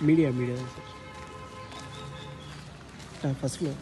Media தான் sir first floor.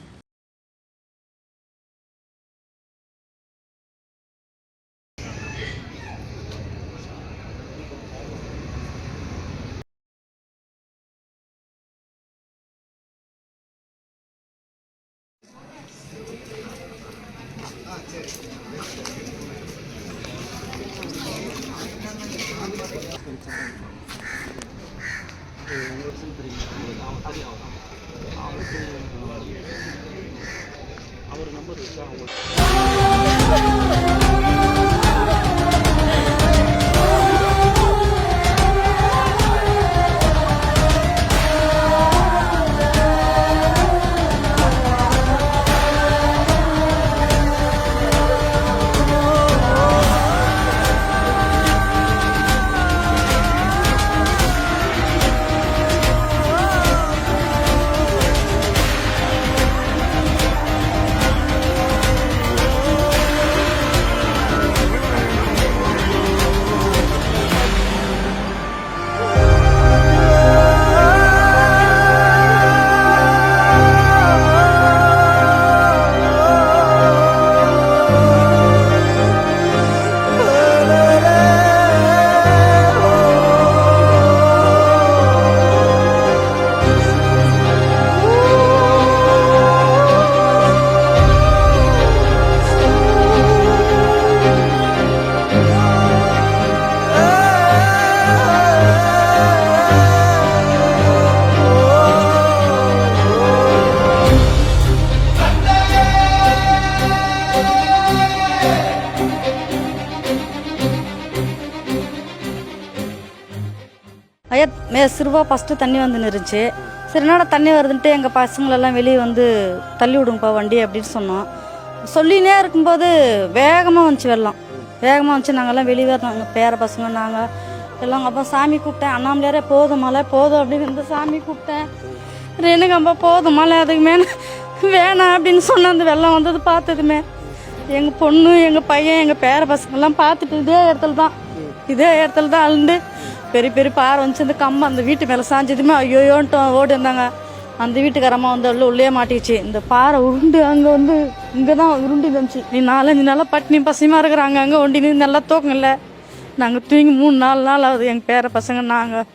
அவர் number இருக்கா ஐயா சிறுவா ஃபஸ்ட்டு தண்ணி வந்து நிறுச்சு. சரி என்னடா தண்ணி வருதுன்ட்டு எங்கள் பசங்களெல்லாம் வெளியே வந்து தள்ளி விடுங்கப்பா வண்டி அப்படின்னு சொன்னோம். சொல்லினே இருக்கும்போது வேகமாக வந்துச்சு வெள்ளம். வேகமாக வந்துச்சு. நாங்கள்லாம் வெளியே வரணும். எங்கள் பேர பசங்க நாங்கள் எல்லாம். அப்போ சாமி கூப்பிட்டேன். அண்ணாமலையாரே போதும் மலை போதும் அப்படின்னு இந்த சாமி கூப்பிட்டேன். எனக்கு அப்போ போதும் மலை அதுக்குமே வேணாம் அப்படின்னு சொன்ன அந்த வெள்ளம் வந்தது பார்த்ததுமே எங்கள் பொண்ணு எங்கள் பையன் எங்கள் பேர பசங்கள்லாம் பார்த்துட்டு இதே இடத்துல தான் அழுந்து பெரிய பெரிய பாறை வந்துச்சு. இந்த கம்பம் அந்த வீட்டு மேலே சாஞ்சதுமே ஐயோயோன்ட்டு ஓடி இருந்தாங்க. அந்த வீட்டுக்காரம்மா வந்து உள்ளே மாட்டிச்சு. இந்த பாறை உருண்டு அங்கே வந்து இங்கே தான் உருண்டு இருந்துச்சு. நீ 4-5 நாளாக பட்டினி பசியமாக இருக்கிறாங்க. அங்கே ஒண்டி நல்லா தூக்கம் இல்லை. நாங்கள் தூங்கி 3-4 நாள் ஆகுது எங்கள் பேர பசங்க நாங்கள்